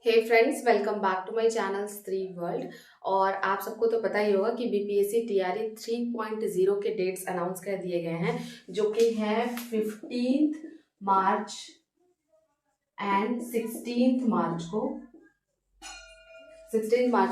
Hey friends, welcome back to my channel Stree world. और आप सबको तो पता ही होगा कि बीपीएससी टीआरई 3.0 के डेट्स अनाउंस कर दिए गए हैं, जो कि है 15 मार्च एंड 16 मार्च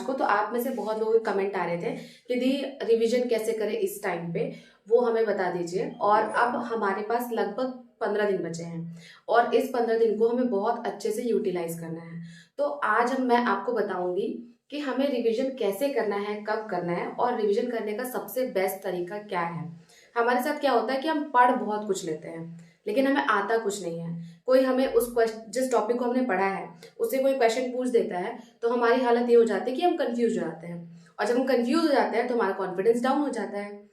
को। तो आप में से बहुत लोगों के कमेंट आ रहे थे कि दी रिवीजन कैसे करें इस टाइम पे, वो हमें बता दीजिए। और अब हमारे पास लगभग 15 दिन बचे हैं और इस 15 दिन को हमें बहुत अच्छे से यूटिलाइज करना है। तो आज मैं आपको बताऊंगी कि हमें रिवीजन कैसे करना है, कब करना है और रिवीजन करने का सबसे बेस्ट तरीका क्या है। हमारे साथ क्या होता है कि हम पढ़ बहुत कुछ लेते हैं लेकिन हमें आता कुछ नहीं है। कोई हमें जिस टॉपिक को हमने पढ़ा है उससे कोई क्वेश्चन पूछ देता है तो हमारी हालत ये हो जाती है कि हम कंफ्यूज हो जाते हैं, और जब हम कंफ्यूज हो जाते हैं तो हमारा कॉन्फिडेंस डाउन हो जाता है।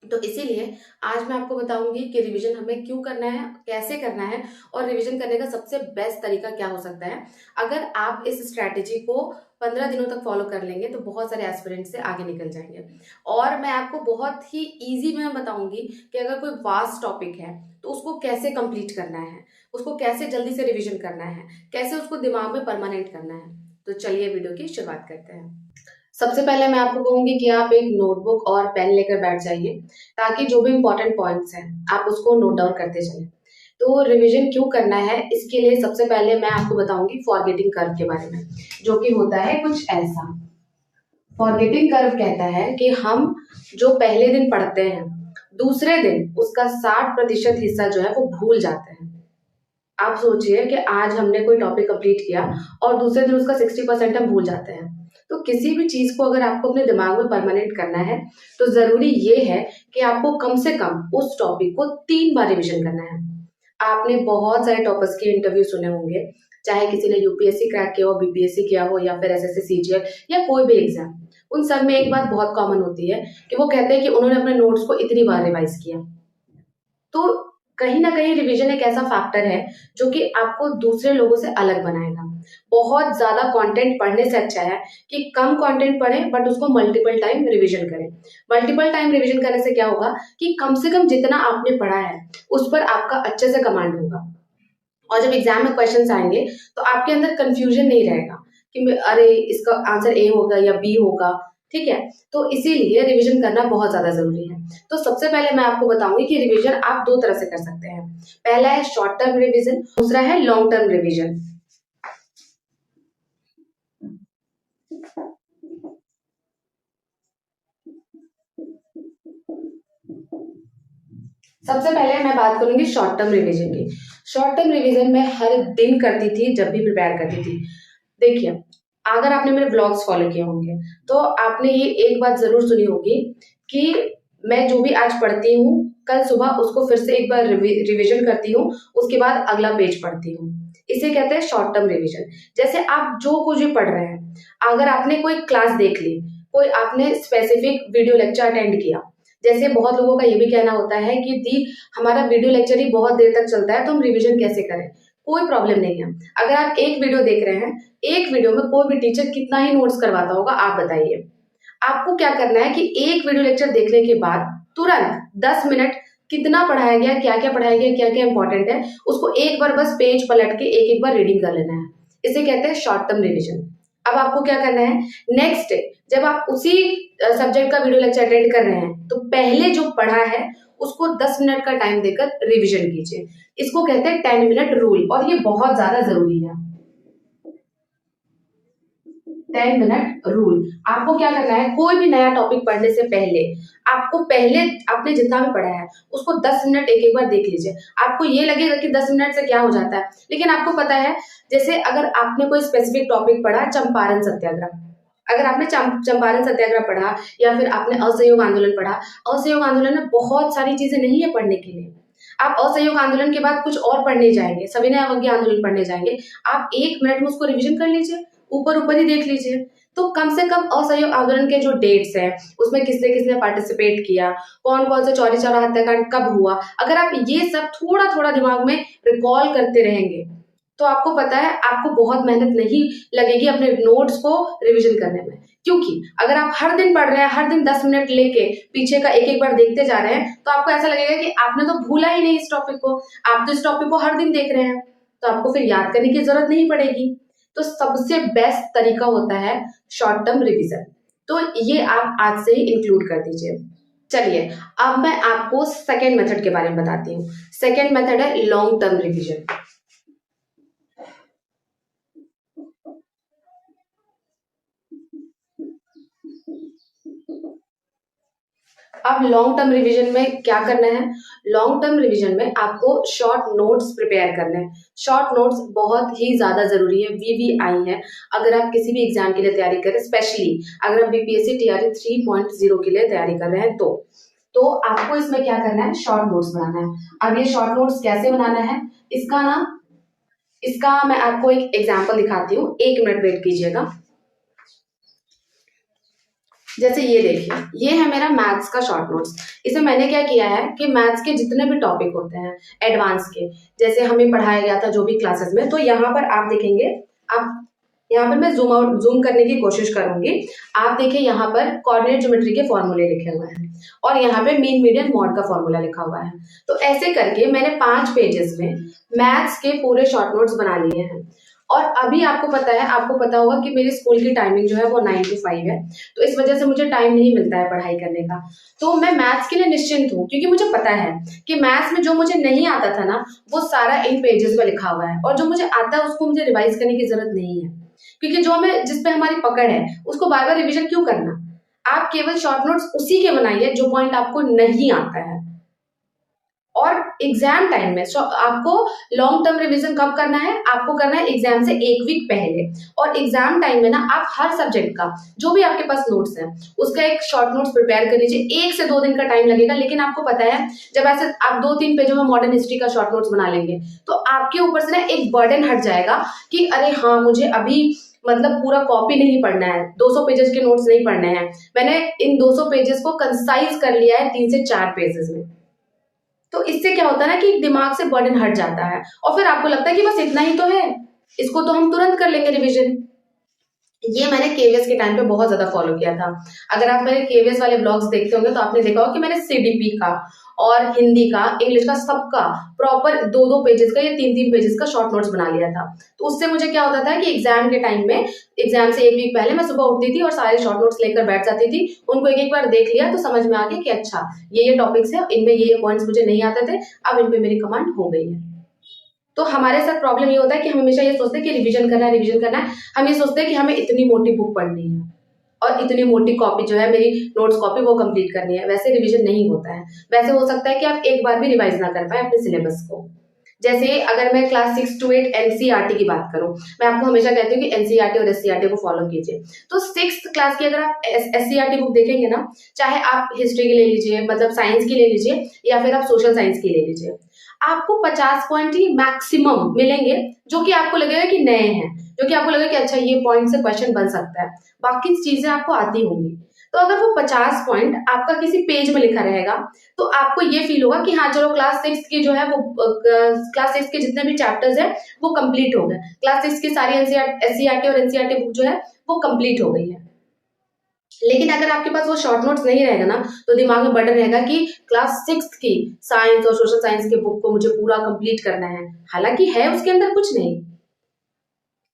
तो इसीलिए आज मैं आपको बताऊंगी कि रिवीजन हमें क्यों करना है, कैसे करना है और रिवीजन करने का सबसे बेस्ट तरीका क्या हो सकता है। अगर आप इस स्ट्रैटेजी को 15 दिनों तक फॉलो कर लेंगे तो बहुत सारे एस्पिरेंट से आगे निकल जाएंगे। और मैं आपको बहुत ही इजी में बताऊंगी कि अगर कोई वास्ट टॉपिक है तो उसको कैसे कंप्लीट करना है, उसको कैसे जल्दी से रिवीजन करना है, कैसे उसको दिमाग में परमानेंट करना है। तो चलिए वीडियो की शुरुआत करते हैं। सबसे पहले मैं आपको कहूंगी कि आप एक नोटबुक और पेन लेकर बैठ जाइए ताकि जो भी इंपॉर्टेंट पॉइंट्स हैं आप उसको नोट डाउन करते चलें। तो रिवीजन क्यों करना है इसके लिए सबसे पहले मैं आपको बताऊंगी फॉरगेटिंग कर्व के बारे में, जो कि होता है कुछ ऐसा। फॉरगेटिंग कर्व कहता है कि हम जो पहले दिन पढ़ते हैं दूसरे दिन उसका 60% हिस्सा जो है वो भूल जाते हैं। आप सोचिए कि आज हमने कोई टॉपिक कंप्लीट किया और दूसरे दिन उसका 60% हम भूल जाते हैं। तो किसी भी चीज को अगर आपको अपने दिमाग में परमानेंट करना है तो जरूरी ये है कि आपको कम से कम उस टॉपिक को 3 बार रिवीजन करना है। आपने बहुत सारे टॉपर्स के इंटरव्यू सुने होंगे, चाहे किसी ने यूपीएससी क्रैक किया हो, बीपीएससी किया हो या फिर एसएससी सीजीएल या कोई भी एग्जाम। उन सब में एक बात बहुत कॉमन होती है कि वो कहते हैं कि उन्होंने अपने नोट्स को इतनी बार रिवाइज किया। तो कहीं ना कहीं रिवीजन एक ऐसा फैक्टर है जो कि आपको दूसरे लोगों से अलग बनाएगा। बहुत ज्यादा कंटेंट पढ़ने से अच्छा है कि कम कंटेंट पढ़ें बट उसको मल्टीपल टाइम रिवीजन करें। मल्टीपल टाइम रिवीजन करने से क्या होगा कि कम से कम जितना आपने पढ़ा है उस पर आपका अच्छे से कमांड होगा, और जब एग्जाम में क्वेश्चंस आएंगे तो आपके अंदर कंफ्यूजन नहीं रहेगा कि अरे इसका आंसर ए होगा या बी होगा। ठीक है, तो इसीलिए रिवीजन करना बहुत ज्यादा जरूरी है। तो सबसे पहले मैं आपको बताऊंगी कि रिवीजन आप 2 तरह से कर सकते हैं। पहला है शॉर्ट टर्म रिवीजन, दूसरा है लॉन्ग टर्म रिवीजन। सबसे पहले मैं बात करूंगी शॉर्ट टर्म रिवीजन की। शॉर्ट टर्म रिवीजन मैं हर दिन करती थी जब भी प्रिपेयर करती थी। देखिए, अगर आपने मेरे ब्लॉग्स फॉलो किए होंगे तो आपने ये एक बात जरूर सुनी होगी कि मैं जो भी आज पढ़ती हूँ कल सुबह उसको फिर से एक बार रिवीजन करती हूँ, उसके बाद अगला पेज पढ़ती हूँ। इसे कहते हैं शॉर्ट टर्म रिवीजन। जैसे आप जो कुछ भी पढ़ रहे हैं, अगर आपने कोई क्लास देख ली, कोई आपने स्पेसिफिक वीडियो लेक्चर अटेंड किया, जैसे बहुत लोगों का ये भी कहना होता है कि दी हमारा वीडियो लेक्चर ही बहुत देर तक चलता है तो हम रिवीजन कैसे करें। कोई प्रॉब्लम नहीं है। अगर आप एक वीडियो देख रहे हैं, एक वीडियो में कोई भी टीचर कितना ही नोट्स करवाता होगा आप बताइए। आपको क्या करना है कि एक वीडियो लेक्चर देखने के बाद तुरंत 10 मिनट कितना पढ़ाया गया, क्या क्या पढ़ाया गया, क्या क्या इंपॉर्टेंट है, उसको एक बार बस पेज पलट के एक एक बार रीडिंग कर लेना है। इसे कहते हैं शॉर्ट टर्म रिविजन। अब आपको क्या करना है, नेक्स्ट डे जब आप उसी सब्जेक्ट का वीडियो लेक्चर अटेंड कर रहे हैं तो पहले जो पढ़ा है उसको 10 मिनट का टाइम देकर रिवीजन कीजिए। इसको कहते हैं 10 मिनट रूल, और ये बहुत ज्यादा जरूरी है। 10 मिनट रूल। आपको क्या करना है, कोई भी नया टॉपिक पढ़ने से पहले आपने जितना भी पढ़ा है उसको 10 मिनट एक एक बार देख लीजिए। आपको ये लगेगा कि 10 मिनट से क्या हो जाता है, लेकिन आपको पता है जैसे अगर आपने कोई स्पेसिफिक टॉपिक पढ़ा, चंपारण सत्याग्रह, अगर आपने चंपारण सत्याग्रह पढ़ा या फिर आपने असहयोग आंदोलन पढ़ा, असहयोग आंदोलन में बहुत सारी चीजें नहीं है पढ़ने के लिए। आप असहयोग आंदोलन के बाद कुछ और पढ़ने जाएंगे, सविनय अवज्ञा आंदोलन पढ़ने जाएंगे, आप 1 मिनट में उसको रिवीजन कर लीजिए, ऊपर ऊपर ही देख लीजिए। तो कम से कम असहयोग आंदोलन के जो डेट्स हैं, उसमें किसने किसने पार्टिसिपेट किया, कौन कौन से चौरी चौरा हत्याकांड कब हुआ, अगर आप ये सब थोड़ा थोड़ा दिमाग में रिकॉल करते रहेंगे तो आपको पता है आपको बहुत मेहनत नहीं लगेगी अपने नोट्स को रिवीजन करने में। क्योंकि अगर आप हर दिन पढ़ रहे हैं, हर दिन 10 मिनट लेके पीछे का एक एक बार देखते जा रहे हैं, तो आपको ऐसा लगेगा कि आपने तो भूला ही नहीं इस टॉपिक को, आप तो इस टॉपिक को हर दिन देख रहे हैं, तो आपको फिर याद करने की जरूरत नहीं पड़ेगी। तो सबसे बेस्ट तरीका होता है शॉर्ट टर्म रिवीजन। तो ये आप आज से ही इंक्लूड कर दीजिए। चलिए, अब मैं आपको सेकेंड मेथड के बारे में बताती हूँ। सेकेंड मेथड है लॉन्ग टर्म रिवीजन। अब लॉन्ग टर्म रिवीजन में क्या करना है? लॉन्ग टर्म रिवीजन में आपको शॉर्ट नोट्स प्रिपेयर करने हैं। शॉर्ट नोट्स बहुत ही ज्यादा जरूरी है, वीवीआई है। अगर आप किसी भी एग्जाम के लिए तैयारी कर रहे हैं, स्पेशली अगर आप बीपीएससी टीआरई 3.0 के लिए तैयारी कर रहे हैं, तो आपको इसमें क्या करना है? शॉर्ट नोट्स बनाना है। अब ये शॉर्ट नोट्स कैसे बनाना है, इसका मैं आपको एक एग्जाम्पल दिखाती हूँ। 1 मिनट वेट कीजिएगा। जैसे ये देखिए, ये है मेरा मैथ्स का शॉर्ट नोट्स। इसे मैंने क्या किया है कि मैथ्स के जितने भी टॉपिक होते हैं एडवांस के, जैसे हमें पढ़ाया गया था जो भी क्लासेस में, तो यहाँ पर आप देखेंगे, आप यहाँ पर मैं जूम करने की कोशिश करूंगी। आप देखिए यहाँ पर कोऑर्डिनेट ज्योमेट्री के फॉर्मूले लिखे हुए हैं और यहाँ पे मीन मीडियन मॉड का फॉर्मूला लिखा हुआ है। तो ऐसे करके मैंने 5 पेजेस में मैथ्स के पूरे शॉर्ट नोट्स बना लिए हैं। और अभी आपको पता होगा कि मेरी स्कूल की टाइमिंग जो है वो 9 to 5 है, तो इस वजह से मुझे टाइम नहीं मिलता है पढ़ाई करने का। तो मैं मैथ्स के लिए निश्चिंत हूँ, क्योंकि मुझे पता है कि मैथ्स में जो मुझे नहीं आता था ना, वो सारा इन पेजेस में लिखा हुआ है, और जो मुझे आता है उसको मुझे रिवाइज करने की जरूरत नहीं है, क्योंकि जो हमें जिस पे हमारी पकड़ है उसको बार बार रिविजन क्यों करना। आप केवल शॉर्ट नोट्स उसी के बनाइए जो पॉइंट आपको नहीं आता है। और एग्जाम टाइम में आपको लॉन्ग टर्म रिवीजन कब करना है? आपको करना है एग्जाम से 1 वीक पहले। और एग्जाम टाइम में ना आप हर सब्जेक्ट का जो भी आपके पास नोट्स है उसका एक शॉर्ट नोट्स प्रिपेयर कर लीजिए। 1 से 2 दिन का टाइम लगेगा, लेकिन आपको पता है जब ऐसे आप 2-3 पेजों में मॉडर्न हिस्ट्री का शॉर्ट नोट्स बना लेंगे तो आपके ऊपर से ना एक बर्डन हट जाएगा कि अरे हाँ, मुझे अभी मतलब पूरा कॉपी नहीं पढ़ना है, 200 पेजेस के नोट्स नहीं पढ़ने हैं। मैंने इन 200 पेजेस को कंसाइज कर लिया है 3 से 4 पेजेस में। तो इससे क्या होता है ना कि दिमाग से बर्डन हट जाता है और फिर आपको लगता है कि बस इतना ही तो है, इसको तो हम तुरंत कर लेंगे रिवीजन। ये मैंने केवीएस के टाइम पे बहुत ज्यादा फॉलो किया था। अगर आप मेरे केवीएस वाले ब्लॉग्स देखते होंगे तो आपने देखा होगा कि मैंने सीडीपी का और हिंदी का, इंग्लिश का, सबका प्रॉपर 2-2 पेजेस का या 3-3 पेजेस का शॉर्ट नोट्स बना लिया था। तो उससे मुझे क्या होता था कि एग्जाम के टाइम में, एग्जाम से 1 वीक पहले मैं सुबह उठती थी और सारे शॉर्ट नोट्स लेकर बैठ जाती थी। उनको एक एक बार देख लिया तो समझ में आ गया कि अच्छा ये टॉपिक्स है, इनमें ये पॉइंट्स मुझे नहीं आते थे, अब इन पे मेरी कमांड हो गई है। तो हमारे साथ प्रॉब्लम ये होता है कि हम हमेशा ये सोचते हैं कि रिवीजन करना है, रिवीजन करना है। हम ये सोचते हैं कि हमें इतनी मोटी बुक पढ़नी है और इतनी मोटी कॉपी जो है मेरी नोट्स कॉपी वो कंप्लीट करनी है। वैसे रिवीजन नहीं होता है। वैसे हो सकता है कि आप एक बार भी रिवाइज ना कर पाए अपने सिलेबस को। जैसे अगर मैं क्लास 6 to 8 एनसीईआरटी की बात करूं, मैं आपको हमेशा कहती हूँ कि एनसीईआरटी और एससीईआरटी को फॉलो कीजिए। तो 6th क्लास की अगर आप एससीईआरटी बुक देखेंगे ना, चाहे आप हिस्ट्री की ले लीजिए, मतलब साइंस की ले लीजिए, या फिर आप सोशल साइंस की ले लीजिए, आपको 50 पॉइंट ही मैक्सिमम मिलेंगे जो कि आपको लगेगा कि नए हैं, जो कि आपको लगेगा कि अच्छा ये पॉइंट से क्वेश्चन बन सकता है। बाकी चीजें आपको आती होंगी। तो अगर वो 50 पॉइंट आपका किसी पेज में लिखा रहेगा तो आपको ये फील होगा कि हाँ चलो क्लास 6 की जो है वो क्लास 6 के जितने भी चैप्टर्स है वो कंप्लीट हो गए, क्लास 6 की सारी एससीईआरटी और एनसीईआरटी बुक जो है वो कंप्लीट हो गई है। लेकिन अगर आपके पास वो शॉर्ट नोट्स नहीं रहेगा ना, तो दिमाग में बर्डन रहेगा कि क्लास 6 की साइंस और सोशल साइंस के बुक को मुझे पूरा कंप्लीट करना है, हालांकि है उसके अंदर कुछ नहीं।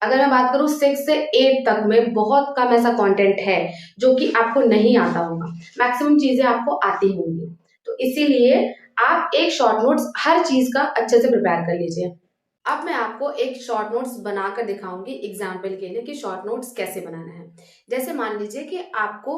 अगर मैं बात करूं 6 से 8 तक में बहुत कम ऐसा कंटेंट है जो कि आपको नहीं आता होगा, मैक्सिमम चीजें आपको आती होंगी। तो इसीलिए आप एक शॉर्ट नोट्स हर चीज का अच्छे से प्रिपेयर कर लीजिए। अब मैं आपको एक शॉर्ट नोट्स बनाकर दिखाऊंगी एग्जाम्पल के लिए कि शॉर्ट नोट्स कैसे बनाना है। जैसे मान लीजिए कि आपको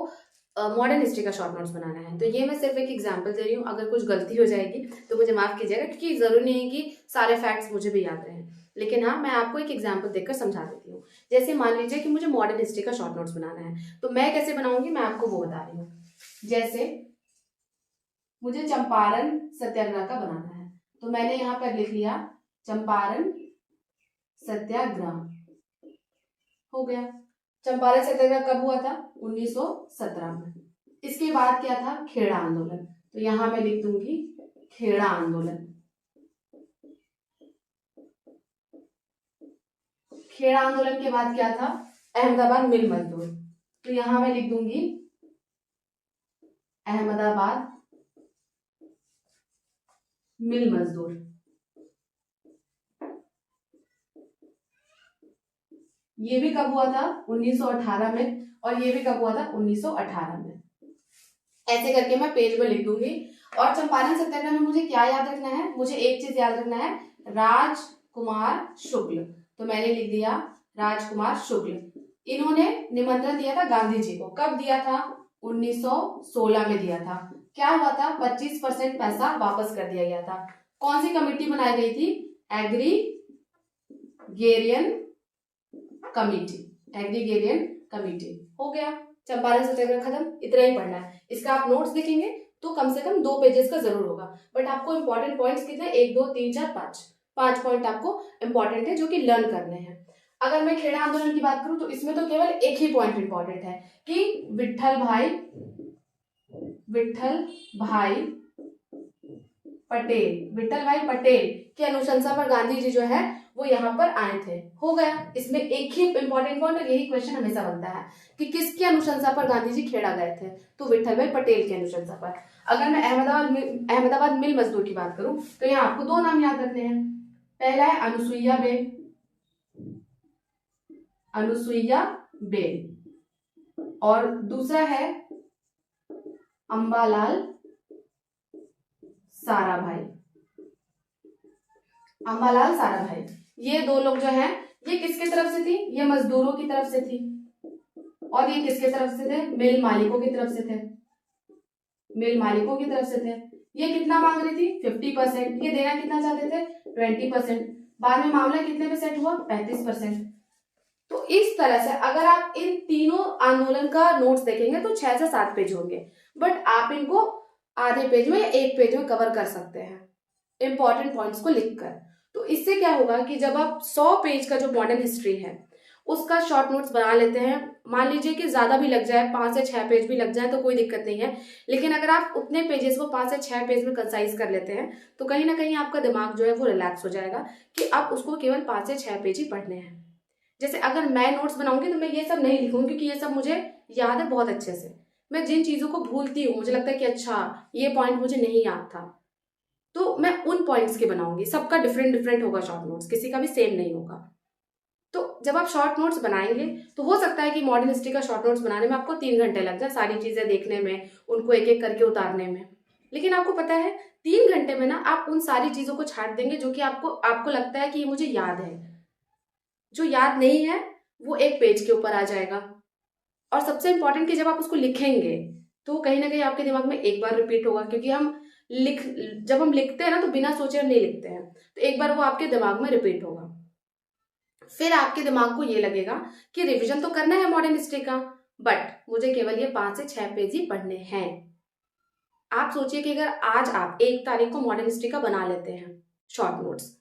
मॉडर्न हिस्ट्री का शॉर्ट नोट्स बनाना है, तो ये मैं सिर्फ एक एग्जाम्पल दे रही हूँ। अगर कुछ गलती हो जाएगी तो मुझे माफ कीजिएगा, क्योंकि जरूरी नहीं है कि सारे फैक्ट्स मुझे भी याद रहें। लेकिन हाँ, मैं आपको एक एग्जाम्पल देकर समझा देती हूँ। जैसे मान लीजिए कि मुझे मॉडर्न हिस्ट्री का शॉर्ट नोट्स बनाना है, तो मैं कैसे बनाऊंगी मैं आपको वो बता रही हूँ। जैसे मुझे चंपारण सत्याग्रह का बनाना है, तो मैंने यहाँ पर लिख लिया चंपारण सत्याग्रह। हो गया। चंपारण सत्याग्रह कब हुआ था? 1917 में। इसके बाद क्या था? खेड़ा आंदोलन। तो यहां मैं लिख दूंगी खेड़ा आंदोलन। खेड़ा आंदोलन के बाद क्या था? अहमदाबाद मिल मजदूर। तो यहां मैं लिख दूंगी अहमदाबाद मिल, ये भी कब हुआ था? 1918 में, और ये भी कब हुआ था? 1918 में। ऐसे करके मैं पेज में लिख दूंगी। और चंपारण सत्याग्रह में मुझे क्या याद रखना है? मुझे एक चीज याद रखना है, राजकुमार शुक्ल। तो मैंने लिख दिया राजकुमार शुक्ल। इन्होंने निमंत्रण दिया था गांधी जी को। कब दिया था? 1916 में दिया था। क्या हुआ था? 25% पैसा वापस कर दिया गया था। कौन सी कमेटी बनाई गई थी? Agrarian committee. Agrarian committee. हो गया, चंपारण सत्याग्रह खत्म। इतना ही पढ़ना है। इसका आप नोट्स लिखेंगे तो कम से कम 2 पेजेस का जरूर होगा। बट आपको इंपॉर्टेंट पॉइंट्स कितने? 1 2 3 4 5 5 पॉइंट आपको इंपॉर्टेंट है जो कि लर्न करने हैं। अगर मैं खेड़ा आंदोलन की बात करूं तो इसमें तो केवल एक ही पॉइंट इंपॉर्टेंट है कि विट्ठल भाई पटेल की अनुशंसा पर गांधी जी जो है वो यहाँ पर आए थे। हो गया। इसमें एक ही इंपॉर्टेंट पॉइंट, और यही क्वेश्चन हमेशा बनता है कि किसकी अनुशंसा पर गांधी जी खेड़ा गए थे? तो विट्ठल भाई पटेल की अनुशंसा पर। अगर मैं अहमदाबाद मिल मजदूर की बात करूं तो यहाँ आपको 2 नाम याद रखने हैं। पहला है अनुसुईया बेन, और दूसरा है अंबालाल साराभाई। ये 2 लोग जो हैं, ये किसके तरफ से थी? ये मजदूरों की तरफ से थी। और ये किसके तरफ से थे? मिल मालिकों की तरफ से थे। ये कितना मांग रही थी? 50%। ये देना कितना चाहते थे? 20%। बाद में मामला कितने पे सेट हुआ? 35%। तो इस तरह से अगर आप इन तीनों आंदोलन का नोट्स देखेंगे तो 6 से 7 पेज होंगे। बट आप इनको आधे पेज में या 1 पेज में कवर कर सकते हैं इंपॉर्टेंट पॉइंट्स को लिखकर। तो इससे क्या होगा कि जब आप 100 पेज का जो मॉडर्न हिस्ट्री है उसका शॉर्ट नोट्स बना लेते हैं, मान लीजिए कि ज्यादा भी लग जाए, 5 से 6 पेज भी लग जाए तो कोई दिक्कत नहीं है। लेकिन अगर आप उतने पेजेस को 5 से 6 पेज में कंसाइज कर लेते हैं तो कहीं ना कहीं आपका दिमाग जो है वो रिलैक्स हो जाएगा कि अब उसको केवल 5 से 6 पेज ही पढ़ने हैं। जैसे अगर मैं नोट्स बनाऊंगी तो मैं ये सब नहीं लिखूंगी क्योंकि ये सब मुझे याद है बहुत अच्छे से। मैं जिन चीजों को भूलती हूँ, मुझे लगता है कि अच्छा ये पॉइंट मुझे नहीं याद था, तो मैं उन पॉइंट्स के बनाऊंगी। सबका डिफरेंट होगा शॉर्ट नोट्स, किसी का भी सेम नहीं होगा। तो जब आप शॉर्ट नोट्स बनाएंगे तो हो सकता है कि मॉडर्न हिस्ट्री का शॉर्ट नोट्स बनाने में आपको 3 घंटे लग जाए, सारी चीजें देखने में, उनको एक एक करके उतारने में। लेकिन आपको पता है 3 घंटे में ना आप उन सारी चीजों को छाट देंगे जो कि आपको लगता है कि ये मुझे याद है। जो याद नहीं है वो 1 पेज के ऊपर आ जाएगा। और सबसे इंपॉर्टेंट कि जब आप उसको लिखेंगे तो कहीं ना कहीं आपके दिमाग में एक बार रिपीट होगा, क्योंकि जब हम लिखते हैं ना तो बिना सोचे हम नहीं लिखते हैं, तो एक बार वो आपके दिमाग में रिपीट होगा। फिर आपके दिमाग को ये लगेगा कि रिवीजन तो करना है मॉडर्न हिस्ट्री का, बट मुझे केवल ये 5 से 6 पेज ही पढ़ने हैं। आप सोचिए कि अगर आज आप 1 तारीख को मॉडर्न हिस्ट्री का बना लेते हैं शॉर्ट नोट्स,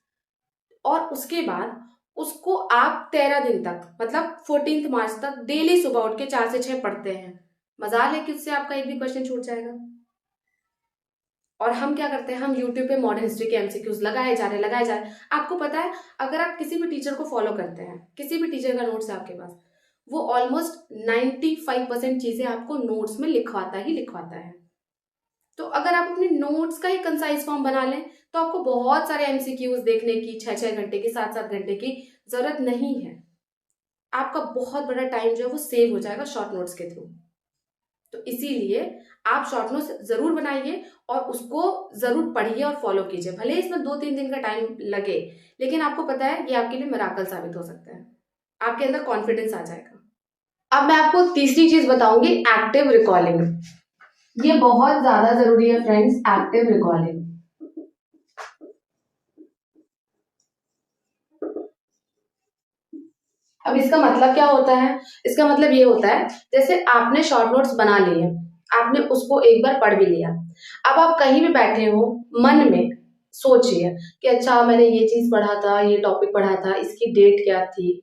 और उसके बाद उसको आप 13 दिन तक, मतलब 14 मार्च तक डेली सुबह उठ के 4 से 6 पढ़ते हैं, मजाल है कि उससे आपका एक भी क्वेश्चन छूट जाएगा। और हम क्या करते हैं, हम YouTube पे मॉडर्न हिस्ट्री के MCQs लगाए जा रहे। आपको पता है अगर आप किसी भी टीचर को फॉलो करते हैं, किसी भी टीचर का नोट्स है आपके पास, वो ऑलमोस्ट 95% चीजें आपको नोट्स में लिखवाता है। तो अगर आप अपने नोट्स का ही कंसाइज फॉर्म बना लें तो आपको बहुत सारे MCQs देखने की 6-6 घंटे की, 7-7 घंटे की जरूरत नहीं है। आपका बहुत बड़ा टाइम जो है वो सेव हो जाएगा शॉर्ट नोट्स के थ्रू। तो इसीलिए आप शॉर्ट नोट्स जरूर बनाइए और उसको जरूर पढ़िए और फॉलो कीजिए। भले इसमें 2-3 दिन का टाइम लगे, लेकिन आपको पता है ये आपके लिए मिराकल साबित हो सकता है। आपके अंदर कॉन्फिडेंस आ जाएगा। अब मैं आपको तीसरी चीज बताऊंगी, एक्टिव रिकॉलिंग। ये बहुत ज्यादा जरूरी है फ्रेंड्स, एक्टिव रिकॉलिंग। अब इसका मतलब क्या होता है? इसका मतलब ये होता है जैसे आपने शॉर्ट नोट्स बना लिए, आपने उसको एक बार पढ़ भी लिया, अब आप कहीं भी बैठे हो मन में सोचिए कि अच्छा मैंने ये चीज पढ़ा था, ये टॉपिक पढ़ा था, इसकी डेट क्या थी,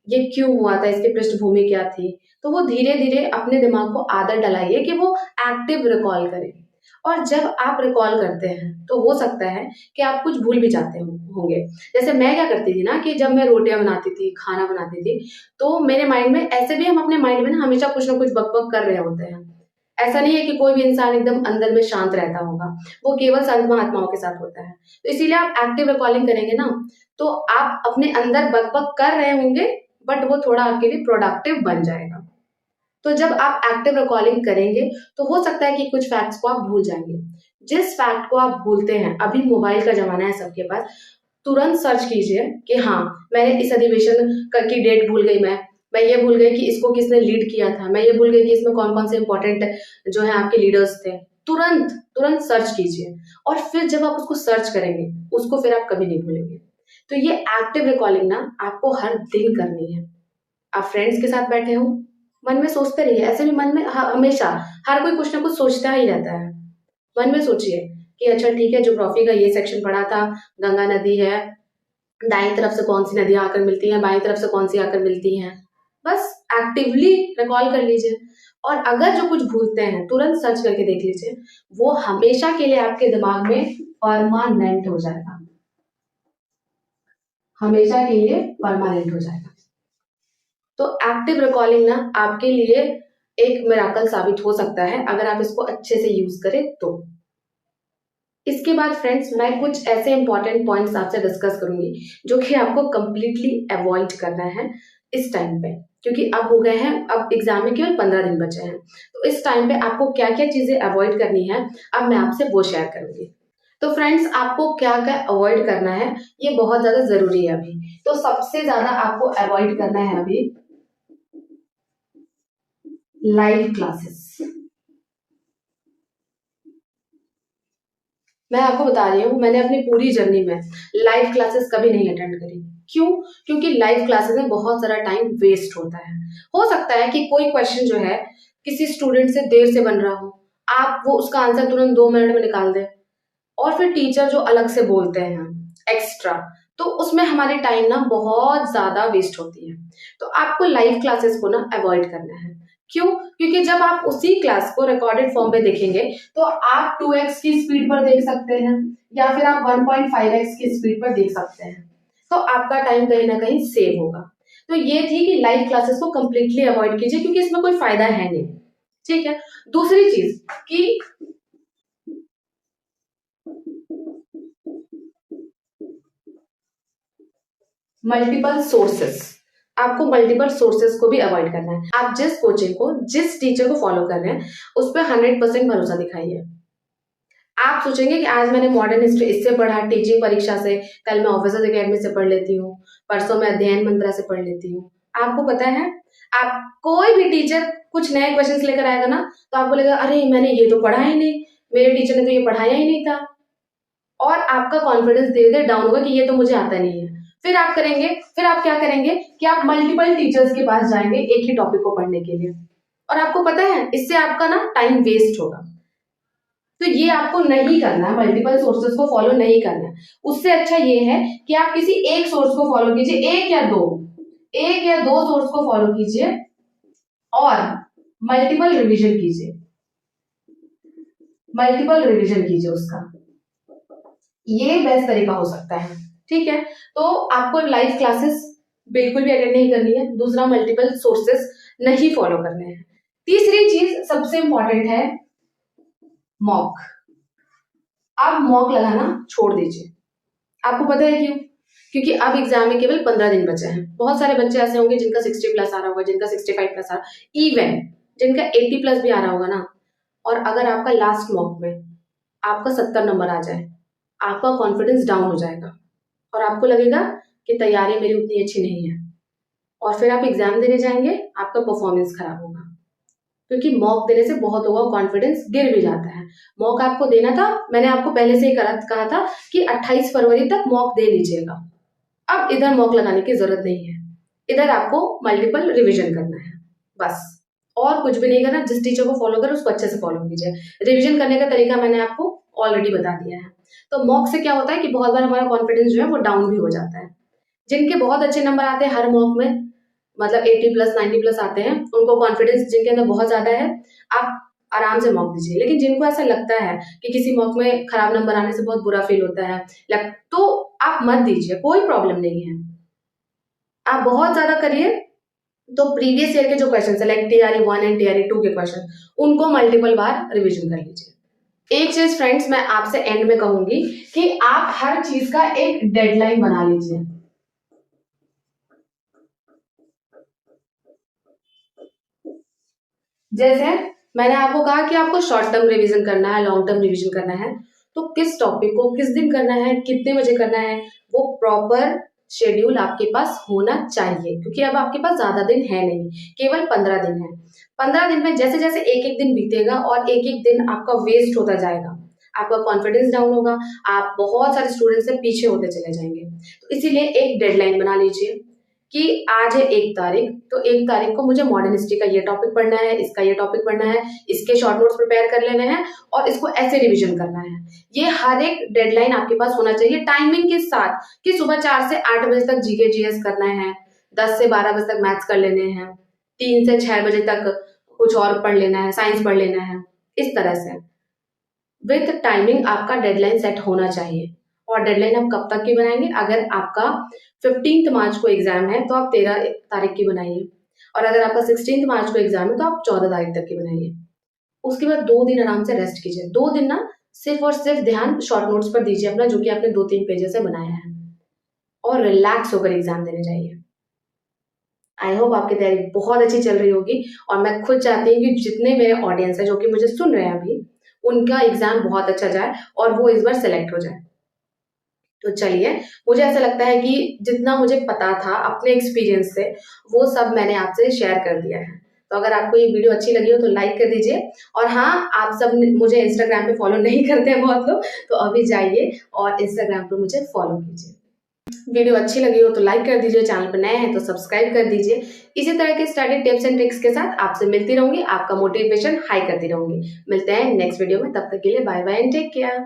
ये क्यों हुआ था, इसकी पृष्ठभूमि क्या थी। तो वो धीरे धीरे अपने दिमाग को आदत डलाइए कि वो एक्टिव रिकॉल करे। और जब आप रिकॉल करते हैं तो हो सकता है कि आप कुछ भूल भी जाते होंगे। जैसे मैं क्या करती थी ना कि जब मैं रोटियां बनाती थी, खाना बनाती थी, तो मेरे माइंड में, ऐसे भी हम अपने माइंड में ना हमेशा कुछ ना कुछ बकबक कर रहे होते हैं। ऐसा नहीं है कि कोई भी इंसान एकदम अंदर में शांत रहता होगा, वो केवल संत महात्माओं के साथ होता है। तो इसीलिए आप एक्टिव रिकॉलिंग करेंगे ना तो आप अपने अंदर बकबक कर रहे होंगे, बट वो थोड़ा आपके लिए प्रोडक्टिव बन जाएगा। तो जब आप एक्टिव रिकॉलिंग करेंगे तो हो सकता है कि कुछ फैक्ट्स को आप भूल जाएंगे। जिस फैक्ट को आप भूलते हैं, अभी मोबाइल का जमाना है सबके पास, तुरंत सर्च कीजिए कि हाँ, मैंने इस अधिवेशन की डेट भूल गई, मैं ये भूल गई कि इसको किसने लीड किया था, मैं ये भूल गई कि इसमें कौन कौन से इंपॉर्टेंट जो है आपके लीडर्स थे। तुरंत तुरंत सर्च कीजिए, और फिर जब आप उसको सर्च करेंगे उसको फिर आप कभी नहीं भूलेंगे। तो ये एक्टिव रिकॉलिंग ना आपको हर दिन करनी है। आप फ्रेंड्स के साथ बैठे हो, मन में सोचते रहिए, ऐसे भी मन में हमेशा हर कोई कुछ ना कुछ सोचता ही रहता है। मन में सोचिए कि अच्छा ठीक है, ज्योग्राफी का ये सेक्शन पढ़ा था, गंगा नदी है, दाईं तरफ से कौन सी नदियां आकर मिलती हैं, बाईं तरफ से कौन सी आकर मिलती हैं। बस एक्टिवली रिकॉल कर लीजिए, और अगर जो कुछ भूलते हैं तुरंत सर्च करके देख लीजिए, वो हमेशा के लिए आपके दिमाग में परमानेंट हो जाएगा, हमेशा के लिए परमानेंट हो जाएगा। तो एक्टिव रिकॉलिंग ना आपके लिए एक मिराकल साबित हो सकता है अगर आप इसको अच्छे से यूज करें तो। इसके बाद फ्रेंड्स, मैं कुछ ऐसे इंपॉर्टेंट पॉइंट्स आपसे डिस्कस करूंगी जो कि आपको कंप्लीटली अवॉइड करना है इस टाइम पे, क्योंकि अब हो गए हैं, अब एग्जाम में केवल 15 दिन बचे हैं। तो इस टाइम पे आपको क्या क्या चीजें अवॉइड करनी है, अब मैं आपसे वो शेयर करूंगी। तो फ्रेंड्स, आपको क्या क्या अवॉइड करना है ये बहुत ज्यादा जरूरी है अभी। तो सबसे ज्यादा आपको अवॉइड करना है अभी लाइव क्लासेस। मैं आपको बता रही हूँ, मैंने अपनी पूरी जर्नी में लाइव क्लासेस कभी नहीं अटेंड करी। क्यों? क्योंकि लाइव क्लासेस में बहुत सारा टाइम वेस्ट होता है। हो सकता है कि कोई क्वेश्चन जो है किसी स्टूडेंट से देर से बन रहा हो, आप वो उसका आंसर तुरंत 2 मिनट में निकाल दें, और फिर टीचर जो अलग से बोलते हैं एक्स्ट्रा, तो उसमें हमारी टाइम ना बहुत ज्यादा वेस्ट होती है। तो आपको लाइव क्लासेस को ना अवॉइड करना है। क्यों? क्योंकि जब आप उसी क्लास को रिकॉर्डेड फॉर्म पे देखेंगे तो आप 2x की स्पीड पर देख सकते हैं, या फिर आप 1.5x की स्पीड पर देख सकते हैं। तो आपका टाइम कहीं ना कहीं सेव होगा। तो ये थी कि लाइव क्लासेस को कंप्लीटली अवॉइड कीजिए, क्योंकि इसमें कोई फायदा है नहीं। ठीक है। दूसरी चीज कि मल्टीपल सोर्सेस, आपको मल्टीपल सोर्सेस को भी अवॉइड करना है। आप जिस कोचिंग को, जिस टीचर को फॉलो कर रहे हैं उस पर 100% भरोसा दिखाइए। आप सोचेंगे कि आज मैंने मॉडर्न हिस्ट्री इससे पढ़ा टीचिंग परीक्षा से, कल मैं ऑफिसर्स एकेडमी से पढ़ लेती हूँ, परसों मैं अध्ययन मंत्रा से पढ़ लेती हूँ। आपको पता है, आप कोई भी टीचर कुछ नए क्वेश्चंस लेकर आएगा ना, तो आपको लगेगा अरे मैंने ये तो पढ़ा ही नहीं, मेरे टीचर ने तो ये पढ़ाया ही नहीं था, और आपका कॉन्फिडेंस धीरे धीरे डाउन होगा कि ये तो मुझे आता नहीं है। फिर आप क्या करेंगे कि आप मल्टीपल टीचर्स के पास जाएंगे एक ही टॉपिक को पढ़ने के लिए, और आपको पता है इससे आपका ना टाइम वेस्ट होगा। तो ये आपको नहीं करना है, मल्टीपल सोर्सेस को फॉलो नहीं करना है। उससे अच्छा ये है कि आप किसी एक सोर्स को फॉलो कीजिए, एक या दो सोर्स को फॉलो कीजिए और मल्टीपल रिवीजन कीजिए उसका। ये बेस्ट तरीका हो सकता है। ठीक है। तो आपको लाइव क्लासेस बिल्कुल भी अटेंड नहीं करनी है। दूसरा, मल्टीपल सोर्सेस नहीं फॉलो करने हैं। तीसरी चीज सबसे इंपॉर्टेंट है मॉक। आप मॉक लगाना छोड़ दीजिए। आपको पता है क्यों? क्योंकि अब एग्जाम में केवल 15 दिन बचे हैं। बहुत सारे बच्चे ऐसे होंगे जिनका 60+ आ रहा होगा, जिनका 65+ आ रहा, इवन जिनका 80+ भी आ रहा होगा ना, और अगर आपका लास्ट मॉक में आपका 70 नंबर आ जाए, आपका कॉन्फिडेंस डाउन हो जाएगा और आपको लगेगा कि तैयारी मेरी उतनी अच्छी नहीं है, और फिर आप एग्जाम देने जाएंगे, आपका परफॉर्मेंस खराब होगा। क्योंकि मॉक देने से बहुत लोगों का कॉन्फिडेंस गिर भी जाता है। मॉक आपको देना था, मैंने आपको पहले से ही कहा था कि 28 फरवरी तक मॉक दे लीजिएगा। अब इधर मॉक लगाने की जरूरत नहीं है, इधर आपको मल्टीपल रिवीजन करना है बस, और कुछ भी नहीं करना। जिस टीचर को फॉलो करें उसको अच्छे से फॉलो कीजिए। रिवीजन करने का तरीका मैंने आपको ऑलरेडी बता दिया है। तो मॉक से क्या होता है कि बहुत बार हमारा कॉन्फिडेंस जो है वो डाउन भी हो जाता है। जिनके बहुत अच्छे नंबर आते हैं हर मॉक में, मतलब 80+ 90+ आते हैं, उनको कॉन्फिडेंस जिनके अंदर बहुत ज्यादा है, आप आराम से मॉक दीजिए। लेकिन जिनको ऐसा लगता है कि किसी मॉक में खराब नंबर आने से बहुत बुरा फील होता है, तो आप मत दीजिए, कोई प्रॉब्लम नहीं है। आप बहुत ज्यादा करिए तो प्रीवियस ईयर के जो क्वेश्चन है, लाइक टीआरई 1 एंड टीआरई 2 के क्वेश्चन, उनको मल्टीपल बार रिवीजन कर लीजिए। एक चीज फ्रेंड्स मैं आपसे एंड में कहूंगी कि आप हर चीज का एक डेडलाइन बना लीजिए। जैसे मैंने आपको कहा कि आपको शॉर्ट टर्म रिवीजन करना है, लॉन्ग टर्म रिवीजन करना है, तो किस टॉपिक को किस दिन करना है, कितने बजे करना है, वो प्रॉपर शेड्यूल आपके पास होना चाहिए, क्योंकि अब आपके पास ज्यादा दिन है नहीं, केवल 15 दिन है। 15 दिन में जैसे जैसे एक एक दिन बीतेगा और एक एक दिन आपका वेस्ट होता जाएगा, आपका कॉन्फिडेंस डाउन होगा, आप बहुत सारे स्टूडेंट से पीछे होते चले जाएंगे। तो इसीलिए एक डेडलाइन बना लीजिए कि आज है 1 तारीख, तो 1 तारीख को मुझे मॉडर्न हिस्ट्री का ये टॉपिक पढ़ना है, इसका ये टॉपिक पढ़ना है, इसके शॉर्ट नोट्स प्रिपेयर कर लेने हैं और इसको ऐसे रिवीजन करना है। ये हर एक डेडलाइन आपके पास होना चाहिए टाइमिंग के साथ, कि सुबह 4 से 8 बजे तक जीके जीएस करना है, 10 से 12 बजे तक मैथ्स कर लेने हैं, 3 से 6 बजे तक कुछ और पढ़ लेना है, साइंस पढ़ लेना है। इस तरह से विथ टाइमिंग आपका डेडलाइन सेट होना चाहिए। और डेडलाइन आप कब तक की बनाएंगे? अगर आपका 15 मार्च को एग्जाम है तो आप 13 तारीख की बनाइए, और अगर आपका 16 मार्च को एग्जाम है तो आप 14 तारीख तक की बनाइए। उसके बाद 2 दिन आराम से रेस्ट कीजिए। 2 दिन ना सिर्फ और सिर्फ ध्यान शॉर्ट नोट्स पर दीजिए अपना, जो कि आपने 2-3 पेजेस से बनाया है, और रिलैक्स होकर एग्जाम देने जाइए। आई होप आपकी तैयारी बहुत अच्छी चल रही होगी, और मैं खुद चाहती हूँ कि जितने मेरे ऑडियंस है जो कि मुझे सुन रहे हैं अभी, उनका एग्जाम बहुत अच्छा जाए और वो इस बार सेलेक्ट हो जाए। तो चलिए, मुझे ऐसा लगता है कि जितना मुझे पता था अपने एक्सपीरियंस से, वो सब मैंने आपसे शेयर कर दिया है। तो अगर आपको ये वीडियो अच्छी लगी हो तो लाइक कर दीजिए, और हाँ, आप सब मुझे इंस्टाग्राम पे फॉलो नहीं करते हैं बहुत लोग, तो अभी जाइए और इंस्टाग्राम पे मुझे फॉलो कीजिए। वीडियो अच्छी लगी हो तो लाइक कर दीजिए, चैनल पर नए हैं तो सब्सक्राइब कर दीजिए। इसी तरह के स्टडी टिप्स एंड ट्रिक्स के साथ आपसे मिलती रहूंगी, आपका मोटिवेशन हाई करती रहूंगी। मिलते हैं नेक्स्ट वीडियो में, तब तक के लिए bye bye and take care.